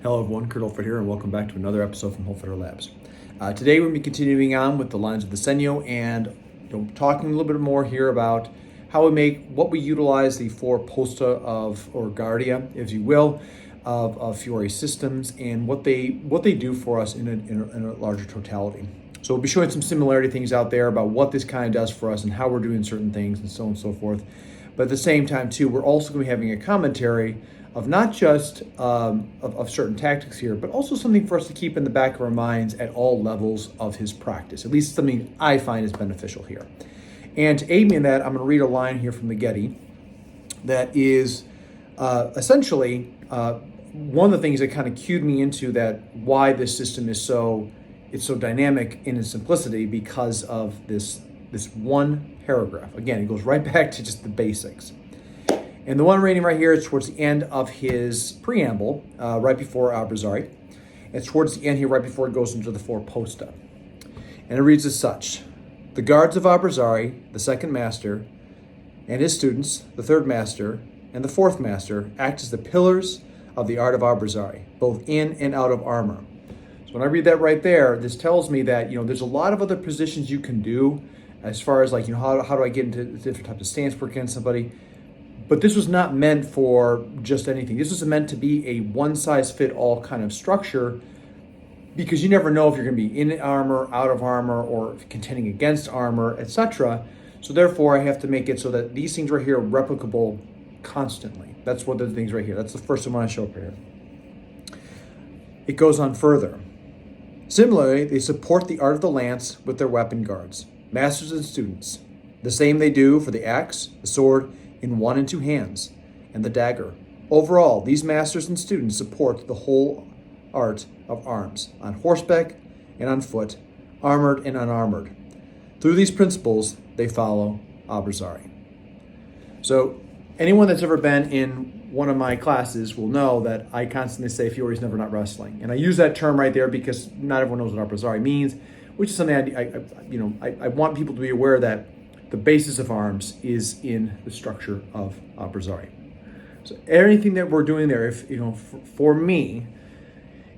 Hello everyone, Kurt Holford here, and welcome back to another episode from Holford Labs. Today we're going to be continuing on with the lines of the segno and talking a little bit more here about how we make, what we utilize the four posta of, or guardia, if you will, of Fiore systems and what they do for us in a larger totality. So we'll be showing some similarity things out there about what this kind of does for us and how we're doing certain things and so on and so forth. But at the same time too, we're also going to be having a commentary of not just of certain tactics here, but also something for us to keep in the back of our minds at all levels of his practice, at least something I find is beneficial here. And to aid me in that, I'm going to read a line here from the Getty that is essentially one of the things that kind of cued me into that why this system is so dynamic in its simplicity, because of this one paragraph. Again, it goes right back to just the basics. And the one reading right here is towards the end of his preamble, right before Abrazare. It's towards the end here, right before it goes into the four posta. And it reads as such: the guards of Abrazare, the second master, and his students, the third master, and the fourth master, act as the pillars of the art of Abrazare, both in and out of armor. So when I read that right there, this tells me that, there's a lot of other positions you can do as far as how do I get into different types of stance work against somebody. But this was not meant for just anything. This was meant to be a one-size-fit-all kind of structure, because you never know if you're going to be in armor, out of armor, or contending against armor, etc. So therefore, I have to make it so that these things right here are replicable constantly. That's one of the things right here. That's the first one I show up here. It goes on further. Similarly, they support the art of the lance with their weapon guards, masters and students. The same they do for the axe, the sword, in one and two hands, and the dagger. Overall, these masters and students support the whole art of arms, on horseback and on foot, armored and unarmored. Through these principles, they follow Abrazare. So anyone that's ever been in one of my classes will know that I constantly say Fiore's never not wrestling. And I use that term right there because not everyone knows what Abrazare means, which is something I want people to be aware that the basis of arms is in the structure of Abrazare. So anything that we're doing there, if for me,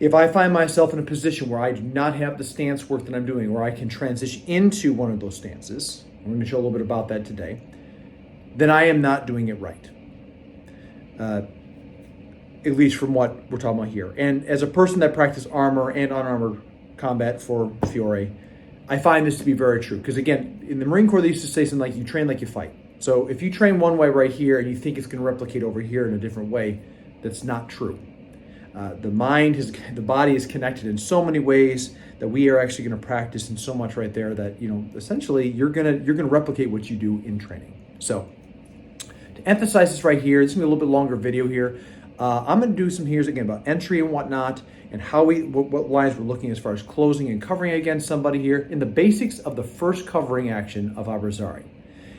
if I find myself in a position where I do not have the stance work that I'm doing, where I can transition into one of those stances, we're going to show a little bit about that today, then I am not doing it right. At least from what we're talking about here. And as a person that practices armor and unarmored combat for Fiore, I find this to be very true. Because again, in the Marine Corps, they used to say something like, you train like you fight. So if you train one way right here and you think it's going to replicate over here in a different way, that's not true. The body is connected in so many ways that we are actually going to practice in so much right there that, essentially you're going to replicate what you do in training. So to emphasize this right here, this is going to be a little bit longer video here. I'm going to do some here again about entry and whatnot, and what lines we're looking as far as closing and covering against somebody here, in the basics of the first covering action of Abrazare,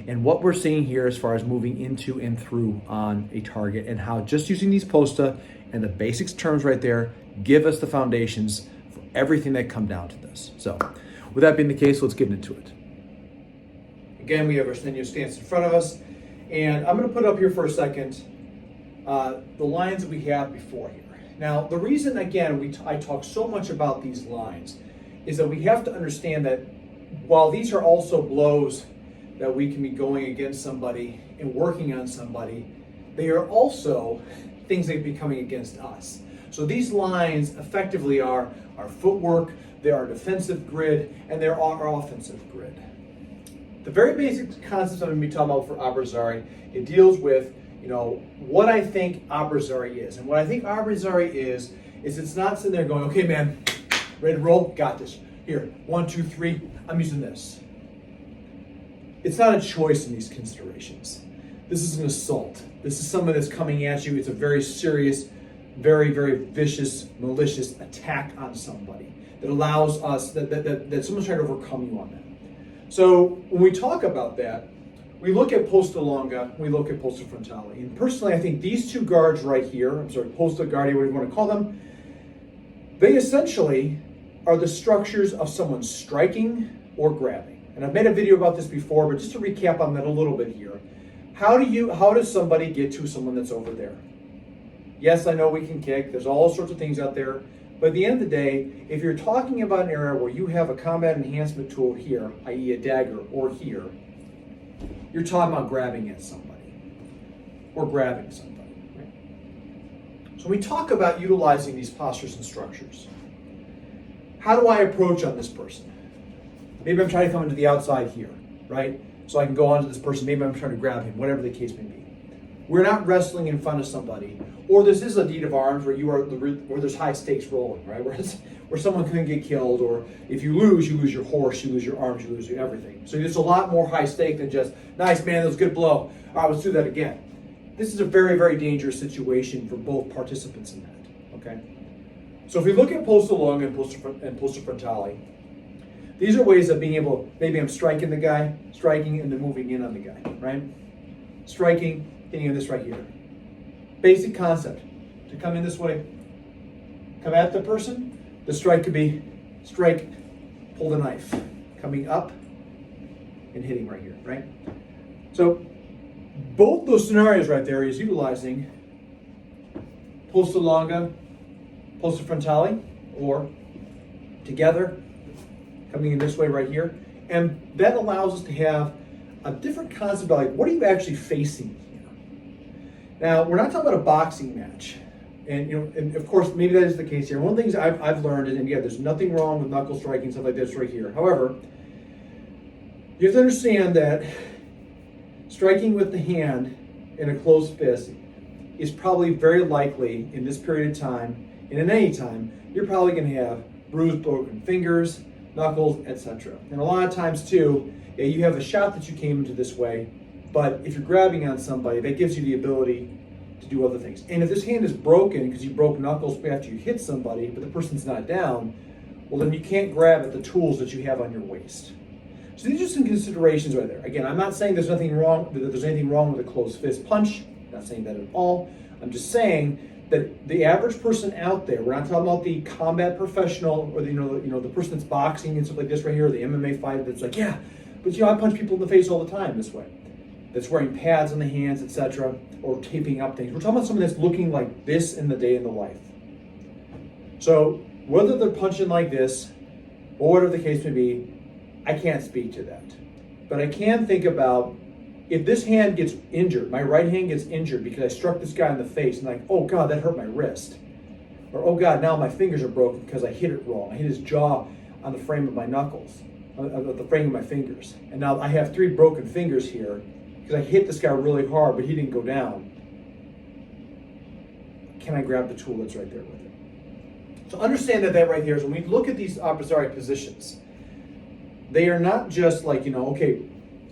and what we're seeing here as far as moving into and through on a target, and how just using these posta and the basics terms right there give us the foundations for everything that come down to this. So with that being the case, let's get into it. Again, we have our segno stance in front of us, and I'm going to put up here for a second the lines that we have before here. Now, the reason, again, I talk so much about these lines is that we have to understand that while these are also blows that we can be going against somebody and working on somebody, they are also things that can be coming against us. So these lines effectively are our footwork, they're our defensive grid, and they're our offensive grid. The very basic concepts I'm going to be talking about for Abrazare, it deals with what I think Abrazare is. And what I think Abrazare is it's not sitting there going, okay, man, ready to roll? Got this. Here, 1, 2, 3, I'm using this. It's not a choice in these considerations. This is an assault. This is something that's coming at you. It's a very serious, very, very vicious, malicious attack on somebody that allows us, that someone's trying to overcome you on that. So when we talk about that, we look at posta longa, we look at posta frontale. And personally, I think these two guards right here, posta guardia, whatever you want to call them, they essentially are the structures of someone striking or grabbing. And I've made a video about this before, but just to recap on that a little bit here. How does somebody get to someone that's over there? Yes, I know we can kick. There's all sorts of things out there. But at the end of the day, if you're talking about an area where you have a combat enhancement tool here, i.e. a dagger, or here, you're talking about grabbing at somebody or grabbing somebody. Right? So we talk about utilizing these postures and structures. How do I approach on this person? Maybe I'm trying to come into the outside here, right? So I can go onto this person. Maybe I'm trying to grab him, whatever the case may be. We're not wrestling in front of somebody, or this is a deed of arms where where there's high stakes rolling, right? Where someone can get killed, or if you lose your horse, you lose your arms, you lose your everything. So there's a lot more high stake than just, nice man, that was a good blow. All right, let's do that again. This is a very, very dangerous situation for both participants in that, okay? So if we look at posta longa and posta frontale, these are ways of being able, maybe I'm striking the guy, striking and then moving in on the guy, right? Striking, hitting on this right here. Basic concept, to come in this way, come at the person. The strike could be strike, pull the knife, coming up and hitting right here, right? So both those scenarios right there is utilizing posta longa, posta frontale, or together, coming in this way right here. And that allows us to have a different concept of like, what are you actually facing here? Now, we're not talking about a boxing match. And of course, maybe that is the case here. One of the things I've learned, and yeah, there's nothing wrong with knuckle striking, stuff like this right here. However, you have to understand that striking with the hand in a closed fist is probably very likely in this period of time, and in any time, you're probably going to have bruised, broken fingers, knuckles, etc. And a lot of times too, yeah, you have a shot that you came into this way, but if you're grabbing on somebody, that gives you the ability to do other things. And if this hand is broken because you broke knuckles after you hit somebody, but the person's not down, well then you can't grab at the tools that you have on your waist. So these are some considerations right there. Again, I'm not saying there's anything wrong with a closed fist punch. I'm not saying that at all. I'm just saying that the average person out there, we're not talking about the combat professional or the person that's boxing and stuff like this right here, or the MMA fighter that's like, yeah, but I punch people in the face all the time this way. That's wearing pads on the hands, etc., or taping up things. We're talking about someone that's looking like this in the day in the life. So whether they're punching like this, or whatever the case may be, I can't speak to that. But I can think about, if this hand gets injured, my right hand gets injured because I struck this guy in the face, and like, oh God, that hurt my wrist. Or, oh God, now my fingers are broken because I hit it wrong. I hit his jaw on the frame of my knuckles, on the frame of my fingers. And now I have 3 broken fingers here because I hit this guy really hard, but he didn't go down. Can I grab the tool that's right there with it? So understand that right here is when we look at these Abrazare positions, they are not just like, okay,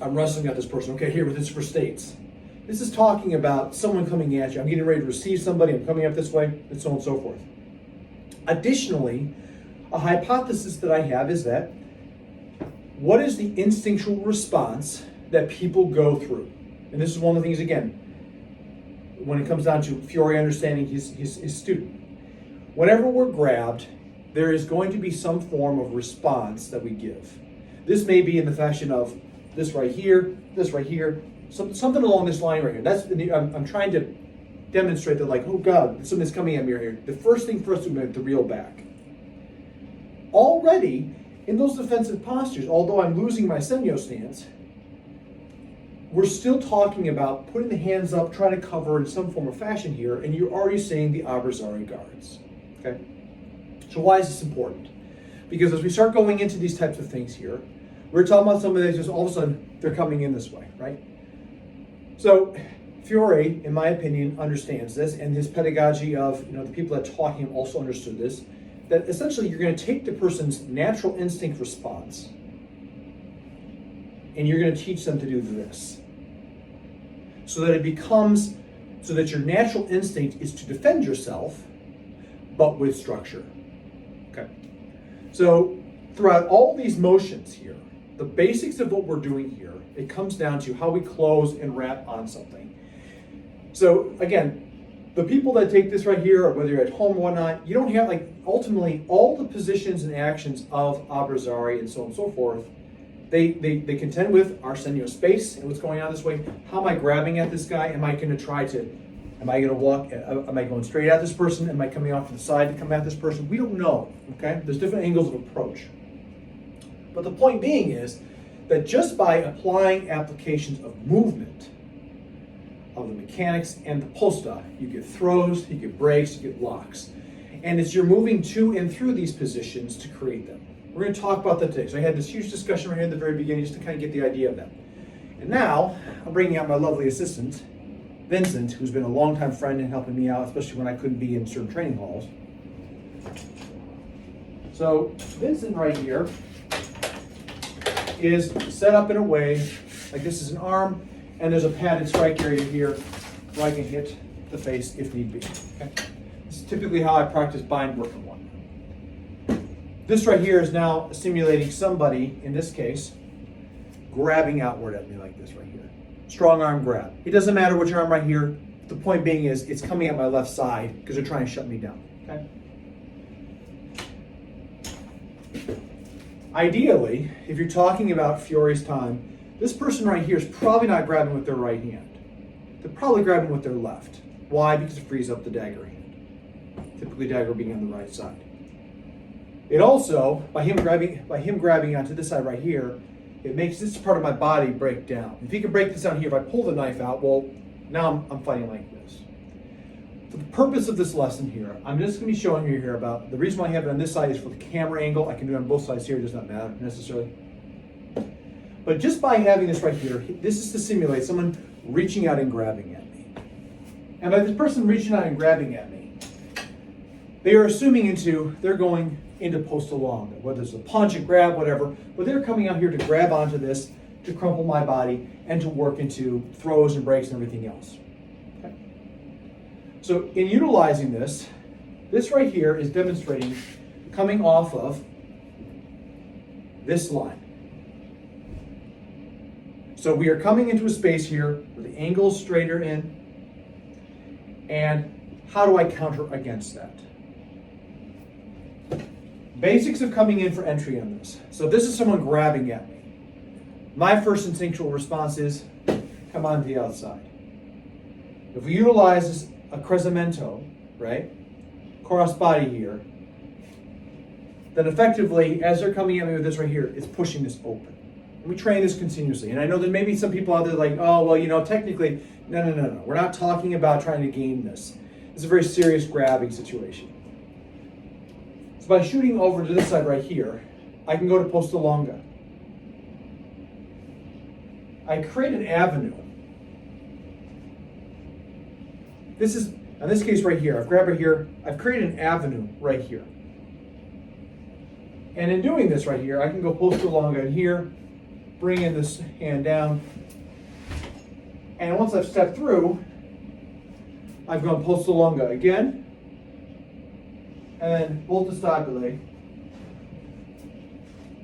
I'm wrestling at this person. Okay, here, this is for states. This is talking about someone coming at you. I'm getting ready to receive somebody. I'm coming up this way, and so on and so forth. Additionally, a hypothesis that I have is that what is the instinctual response that people go through? And this is one of the things, again, when it comes down to Fiore understanding his student. Whenever we're grabbed, there is going to be some form of response that we give. This may be in the fashion of this right here, something along this line right here. I'm trying to demonstrate that, like, oh God, something's coming at me right here. The first thing for us to do is to reel back. Already, in those defensive postures, although I'm losing my segno stance, we're still talking about putting the hands up, trying to cover in some form or fashion here, and you're already seeing the Abrazare guards, okay? So why is this important? Because as we start going into these types of things here, we're talking about somebody that just all of a sudden, they're coming in this way, right? So Fiore, in my opinion, understands this, and his pedagogy of the people that taught him also understood this, that essentially you're going to take the person's natural instinct response and you're going to teach them to do this. So that your natural instinct is to defend yourself, but with structure. Okay. So throughout all these motions here, the basics of what we're doing here, it comes down to how we close and wrap on something. So again, the people that take this right here, or whether you're at home or whatnot, you don't have, ultimately all the positions and actions of Abrazare and so on and so forth, they contend with our segno space and what's going on this way. How am I grabbing at this guy? Am I going to try to Am I going to walk? Am I going straight at this person? Am I coming off to the side to come at this person? We don't know, okay? There's different angles of approach. But the point being is that just by applying applications of movement, of the mechanics and the posta, you get throws, you get breaks, you get locks. And it's you're moving to and through these positions to create them. We're going to talk about that today. So I had this huge discussion right here in the very beginning just to kind of get the idea of that. And now I'm bringing out my lovely assistant, Vincent, who's been a longtime friend and helping me out, especially when I couldn't be in certain training halls. So Vincent right here is set up in a way like this is an arm, and there's a padded strike area here where I can hit the face if need be. Okay? This is typically how I practice bind work in one. This right here is now simulating somebody, in this case, grabbing outward at me like this right here. Strong arm grab. It doesn't matter which arm right here. The point being is it's coming at my left side because they're trying to shut me down. Okay? Ideally, if you're talking about Fiore's time, this person right here is probably not grabbing with their right hand. They're probably grabbing with their left. Why? Because it frees up the dagger hand. Typically dagger being on the right side. It also, by him grabbing onto this side right here, it makes this part of my body break down. If he can break this down here, if I pull the knife out, well, now I'm fighting like this. For the purpose of this lesson here, I'm just going to be showing you here about the reason why I have it on this side is for the camera angle. I can do it on both sides here, it does not matter necessarily. But just by having this right here, this is to simulate someone reaching out and grabbing at me. And by this person reaching out and grabbing at me, they are assuming they're going into posta longa, whether it's a punch, a grab, whatever, but they're coming out here to grab onto this, to crumple my body, and to work into throws and breaks and everything else. Okay? So in utilizing this right here is demonstrating coming off of this line. So we are coming into a space here where the angle is straighter in, and how do I counter against that? Basics of coming in for entry on this. So this is someone grabbing at me. My first instinctual response is, come on to the outside. If we utilize a crezamento, right, cross body here, then effectively, as they're coming at me with this right here, it's pushing this open. And we train this continuously. And I know there may be some people out there like, oh, well, technically, no. We're not talking about trying to game this. It's a very serious grabbing situation. So by shooting over to this side right here, I can go to posta longa. I create an avenue. This is, in this case right here, I've grabbed it here, I've created an avenue right here. And in doing this right here, I can go posta longa in here, bring in this hand down, and once I've stepped through, I've gone posta longa again, and then volta stabile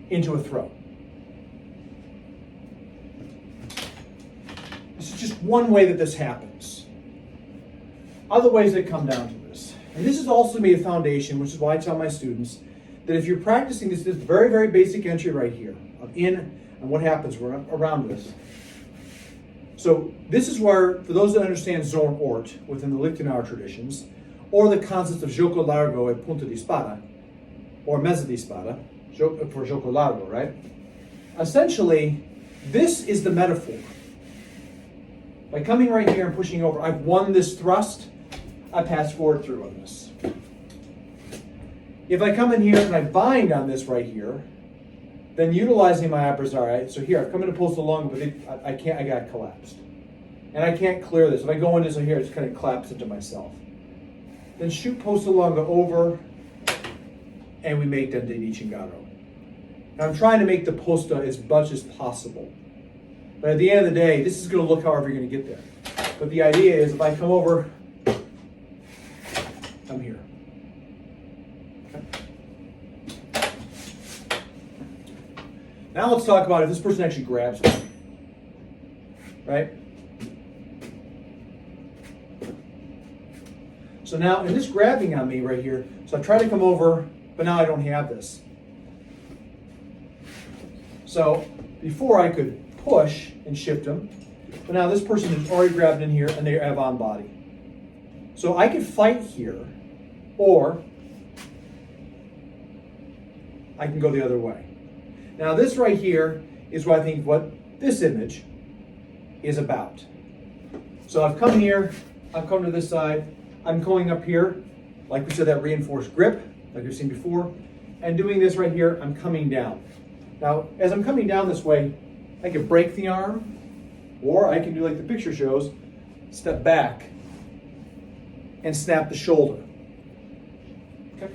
into a throw. This is just one way that this happens. Other ways that come down to this. And this is also to be a foundation, which is why I tell my students that if you're practicing this very, very basic entry right here, of in and what happens around this. So this is where, for those that understand zone ort within the Lichtenauer traditions, or the concept of gioco largo e punta di spada, or mezza di spada, for gioco largo, right? Essentially, this is the metaphor. By coming right here and pushing over, I've won this thrust, I pass forward through on this. If I come in here and I bind on this right here, then utilizing my Abrazare, so here, I've come into posta longa, but I got collapsed. And I can't clear this. If I go into this here, it just kind of collapses into myself. Then shoot posta longa over, and we make dente di cingaro. Now I'm trying to make the posta as much as possible. But at the end of the day, this is going to look however you're going to get there. But the idea is if I come over, I'm here. Okay. Now let's talk about if this person actually grabs me. Right? So now, in this grabbing on me right here, so I try to come over, but now I don't have this. So before I could push and shift them, but now this person is already grabbed in here and they have on body. So I could fight here, or I can go the other way. Now this right here is what I think what this image is about. So I've come here, I've come to this side, I'm going up here, like we said, that reinforced grip, like we've seen before, and doing this right here, I'm coming down. Now, as I'm coming down this way, I can break the arm, or I can do like the picture shows, step back and snap the shoulder. Okay.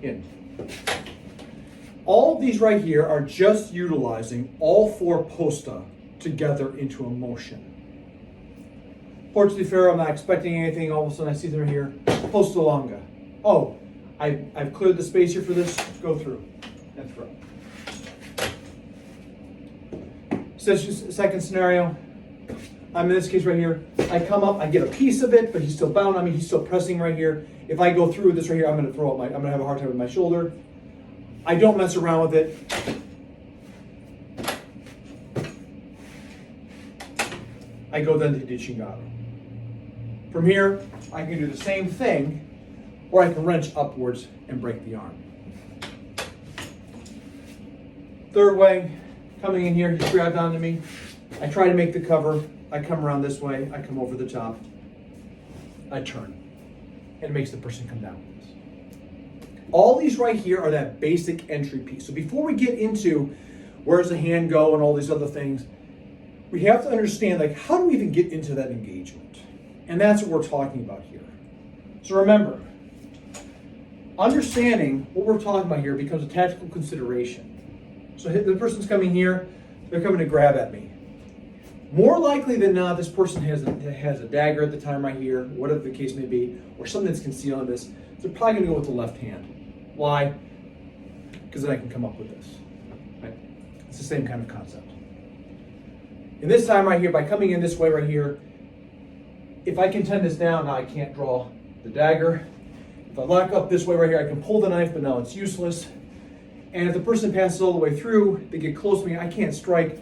In. All of these right here are just utilizing all four posta together into a motion. Porta di Ferro, I'm not expecting anything. All of a sudden I see them here. Posta longa. Oh, I've cleared the space here for this. Go through and throw. Second scenario, I'm in this case right here. I come up, I get a piece of it, but he's still bound on me. He's still pressing right here. If I go through this right here, I'm going to throw up I'm going to have a hard time with my shoulder. I don't mess around with it. I go then to di cingaro. From here, I can do the same thing, or I can wrench upwards and break the arm. Third way, coming in here, he's grabbed onto me. I try to make the cover. I come around this way. I come over the top. I turn. And it makes the person come down with this. All these right here are that basic entry piece. So before we get into where does the hand go and all these other things, we have to understand, like, how do we even get into that engagement? And that's what we're talking about here. So remember, understanding what we're talking about here becomes a tactical consideration. So the person's coming here, they're coming to grab at me. More likely than not, this person has a dagger at the time right here, whatever the case may be, or something that's concealing this. They're probably going to go with the left hand. Why? Because then I can come up with this. Right? It's the same kind of concept. And this time right here, by coming in this way right here, if I can tend this down, now I can't draw the dagger. If I lock up this way right here, I can pull the knife, but now it's useless. And if the person passes all the way through, they get close to me, I can't strike,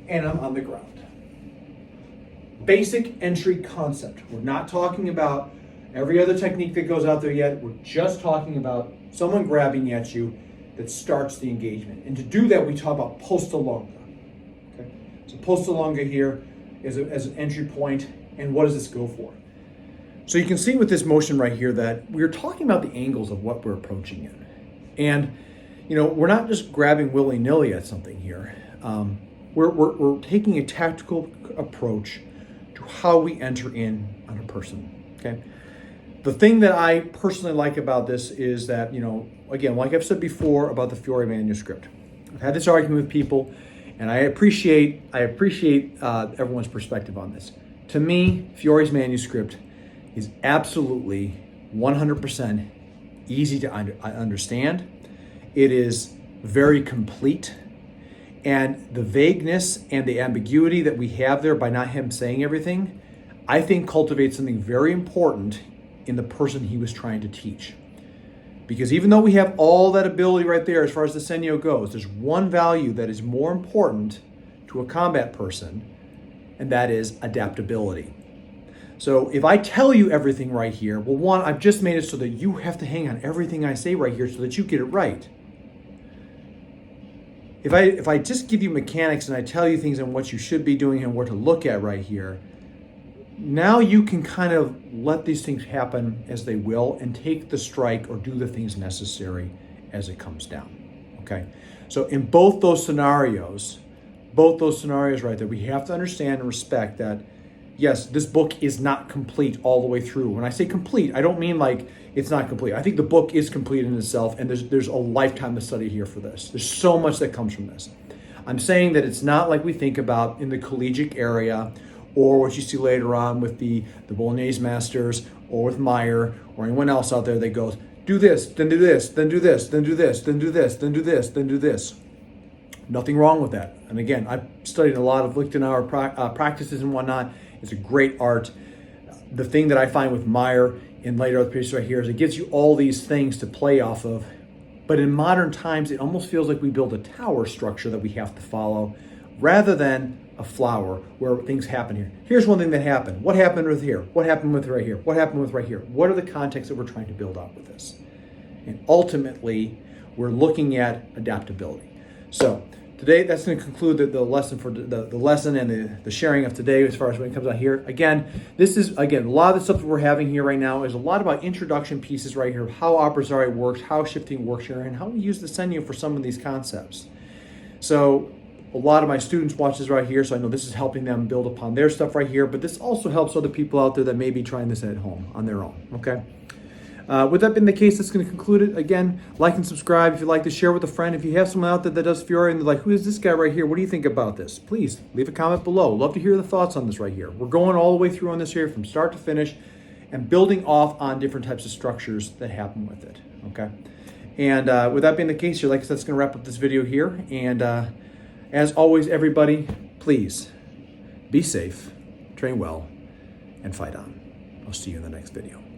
and I'm on the ground. Basic entry concept. We're not talking about every other technique that goes out there yet. We're just talking about someone grabbing at you that starts the engagement. And to do that, we talk about posta longa. Okay? So posta longa here is as an entry point, and what does this go for? So you can see with this motion right here that we're talking about the angles of what we're approaching in. And, you know, we're not just grabbing willy-nilly at something here. We're taking a tactical approach to how we enter in on a person, okay? The thing that I personally like about this is that, you know, again, like I've said before about the Fiore manuscript, I've had this argument with people, and I appreciate everyone's perspective on this. To me, Fiore's manuscript is absolutely 100% easy to understand. It is very complete. And the vagueness and the ambiguity that we have there by not him saying everything, I think cultivates something very important in the person he was trying to teach. Because even though we have all that ability right there as far as the segno goes, there's one value that is more important to a combat person, and that is adaptability. So if I tell you everything right here, well, one, I've just made it so that you have to hang on everything I say right here so that you get it right. If I just give you mechanics and I tell you things on what you should be doing and what to look at right here, now you can kind of let these things happen as they will and take the strike or do the things necessary as it comes down, okay? So in both those scenarios right there, we have to understand and respect that, yes, this book is not complete all the way through. When I say complete, I don't mean like it's not complete. I think the book is complete in itself, and there's a lifetime of study here for this. There's so much that comes from this. I'm saying that it's not like we think about in the collegiate area or what you see later on with the Bolognese masters or with Meyer or anyone else out there that goes, do this, then do this, then do this, then do this, then do this, then do this, then do this. Nothing wrong with that. And again, I've studied a lot of Lichtenauer practices and whatnot. It's a great art. The thing that I find with Meyer and later other pieces right here is it gives you all these things to play off of. But in modern times, it almost feels like we build a tower structure that we have to follow rather than a flower where things happen here. Here's one thing that happened. What happened with here? What happened with right here? What happened with right here? What are the contexts that we're trying to build out with this? And ultimately, we're looking at adaptability. So today, that's going to conclude the lesson for the lesson and the sharing of today as far as when it comes out here. Again, this is, a lot of the stuff that we're having here right now is a lot about introduction pieces right here, how Abrazare works, how shifting works here, and how we use the segno for some of these concepts. So a lot of my students watch this right here, so I know this is helping them build upon their stuff right here, but this also helps other people out there that may be trying this at home on their own, okay? With that being the case, that's going to conclude it. Again, like and subscribe if you'd like to share with a friend. If you have someone out there that does Fiore and they're like, who is this guy right here? What do you think about this? Please leave a comment below. Love to hear the thoughts on this right here. We're going all the way through on this here from start to finish and building off on different types of structures that happen with it, okay? And with that being the case here, like I said, that's going to wrap up this video here. And as always, everybody, please be safe, train well, and fight on. I'll see you in the next video.